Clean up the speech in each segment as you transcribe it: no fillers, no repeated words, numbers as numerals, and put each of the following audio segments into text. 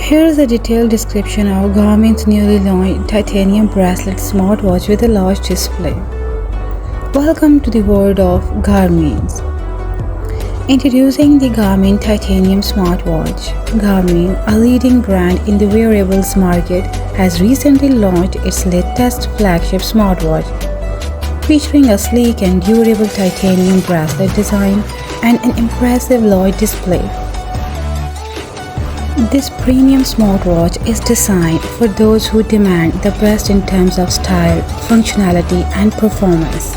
Here is a detailed description of Garmin's newly launched Titanium Bracelet smartwatch with a large display. Welcome to the world of Garmin's. Introducing the Garmin Titanium Smartwatch. Garmin, a leading brand in the wearables market, has recently launched its latest flagship smartwatch, featuring a sleek and durable titanium bracelet design and an impressive large display. This premium smartwatch is designed for those who demand the best in terms of style, functionality, and performance.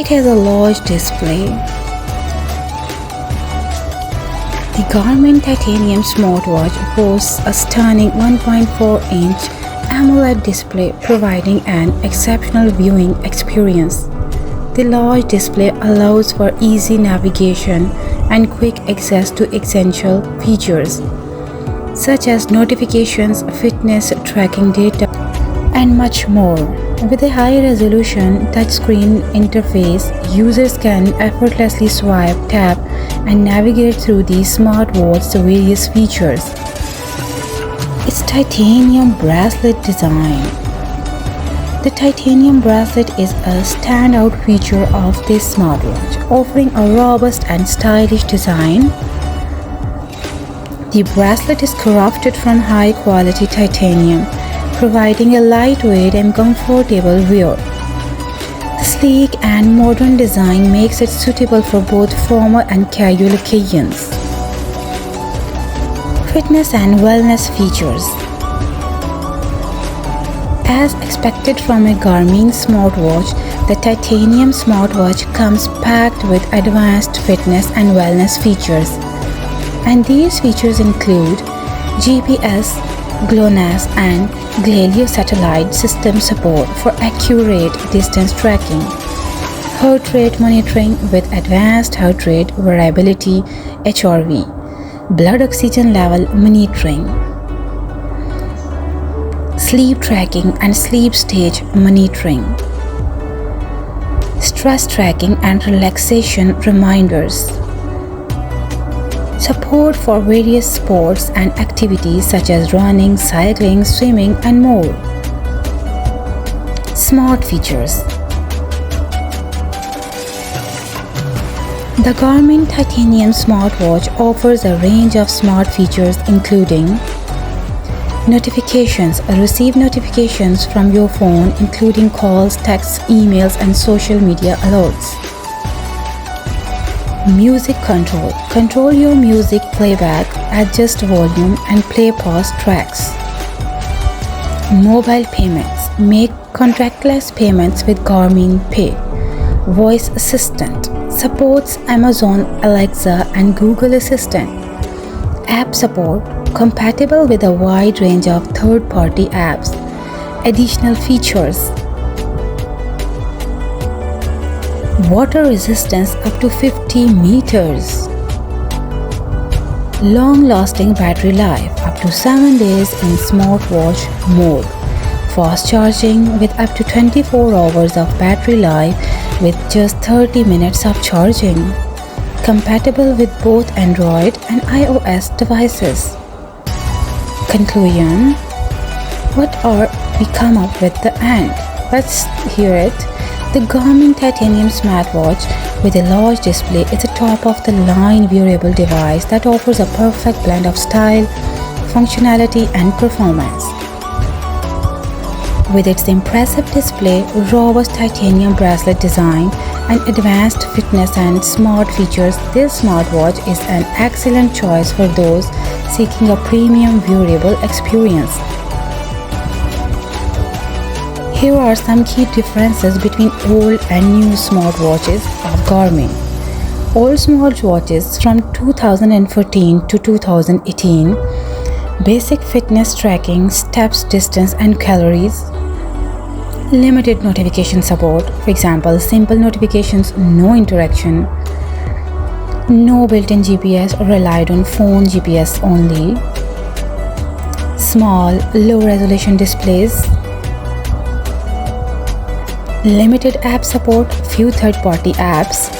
It has a large display. The Garmin Titanium Smartwatch boasts a stunning 1.4-inch AMOLED display, providing an exceptional viewing experience. The large display allows for easy navigation and quick access to essential features such as notifications, fitness tracking data, and much more. With a high-resolution touchscreen interface, users can effortlessly swipe, tap, and navigate through the smartwatch's various features. Its titanium bracelet design. The titanium bracelet is a standout feature of this smartwatch, offering a robust and stylish design. The bracelet is crafted from high-quality titanium, providing a lightweight and comfortable wear. The sleek and modern design makes it suitable for both formal and casual occasions. Fitness and wellness features. As expected from a Garmin smartwatch, the titanium smartwatch comes packed with advanced fitness and wellness features. And these features include GPS, GLONASS, and Galileo satellite system support for accurate distance tracking, heart rate monitoring with advanced heart rate variability (HRV), blood oxygen level monitoring, sleep tracking and sleep stage monitoring, stress tracking and relaxation reminders, support for various sports and activities such as running, cycling, swimming, and more. Smart features. The Garmin Titanium Smartwatch offers a range of smart features including notifications. Receive notifications from your phone including calls, texts, emails, and social media alerts. Music control. Control your music playback, adjust volume, and play past tracks. Mobile payments. Make contactless payments with Garmin Pay. Voice assistant. Supports Amazon Alexa and Google Assistant. App support. Compatible with a wide range of third-party apps. Additional features. Water resistance up to 50 meters. Long-lasting battery life up to 7 days in smartwatch mode. Fast charging with up to 24 hours of battery life with just 30 minutes of charging. Compatible with both Android and iOS devices. Conclusion. What are we come up with the end? Let's hear it. The Garmin Titanium Smartwatch with a large display is a top-of-the-line wearable device that offers a perfect blend of style, functionality, and performance. With its impressive display, robust titanium bracelet design, and advanced fitness and smart features, this smartwatch is an excellent choice for those seeking a premium wearable experience. Here are some key differences between old and new smartwatches of Garmin. Old smartwatches from 2014 to 2018, basic fitness tracking, steps, distance, and calories, limited notification support, for example, simple notifications, no interaction, no built-in GPS or relied on phone GPS only, small, low-resolution displays, limited app support, few third-party apps,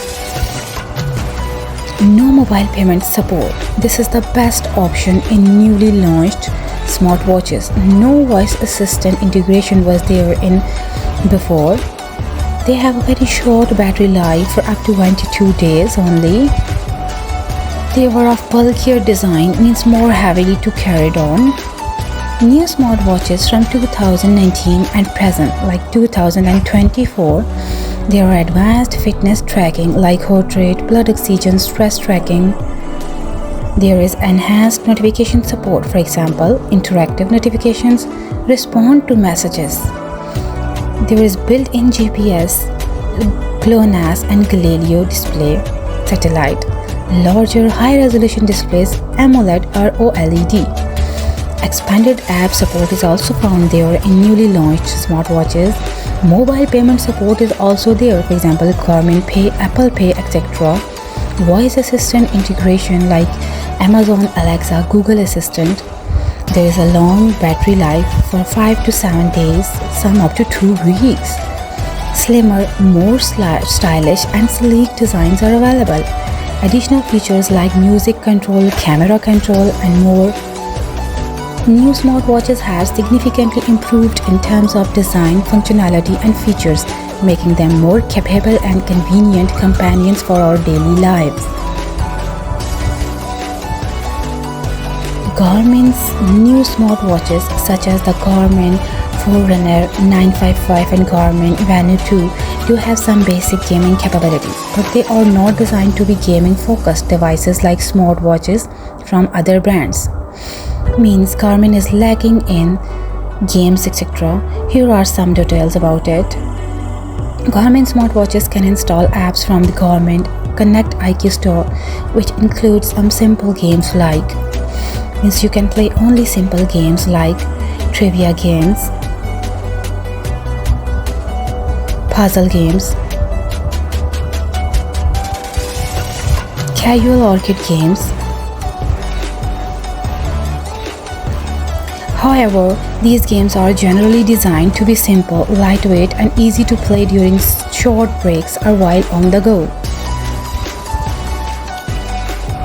No mobile payment support. This is the best option in newly launched smartwatches. No voice assistant integration was there in before. They have a very short battery life for up to 22 days only. They were of bulkier design, means more heavily to carry on. New smartwatches from 2019 and present, like 2024, there are advanced fitness tracking like heart rate, blood oxygen, stress tracking. There is enhanced notification support, for example, interactive notifications, respond to messages. There is built-in GPS, GLONASS and Galileo display, satellite, larger high-resolution displays, AMOLED or OLED. Expanded app support is also found there in newly launched smartwatches. Mobile payment support is also there, for example, Garmin Pay, Apple Pay, etc. Voice assistant integration like Amazon Alexa, Google Assistant. There is a long battery life for 5 to 7 days, some up to 2 weeks. Slimmer, more stylish and sleek designs are available. Additional features like music control, camera control and more. New smartwatches have significantly improved in terms of design, functionality and features, making them more capable and convenient companions for our daily lives. Garmin's new smartwatches such as the Garmin Forerunner 955 and Garmin Venu 2 do have some basic gaming capabilities, but they are not designed to be gaming focused devices like smartwatches from other brands. Means Garmin is lacking in games, etc. Here are some details about it. Garmin smartwatches can install apps from the Garmin Connect IQ store, which includes some simple games like, means you can play only simple games like trivia games, puzzle games, casual arcade games. However, these games are generally designed to be simple, lightweight and easy to play during short breaks or while on the go.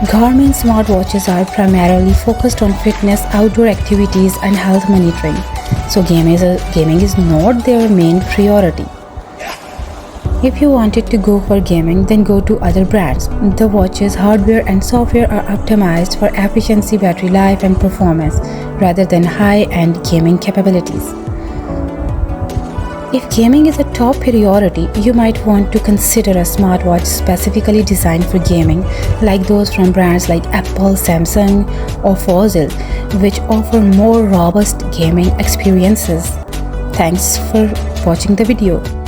Garmin smartwatches are primarily focused on fitness, outdoor activities and health monitoring, so gaming is not their main priority. If you wanted to go for gaming, then go to other brands. The watch's hardware and software are optimized for efficiency, battery life and performance rather than high-end gaming capabilities. If gaming is a top priority, you might want to consider a smartwatch specifically designed for gaming, like those from brands like Apple, Samsung or Fossil, which offer more robust gaming experiences. Thanks for watching the video.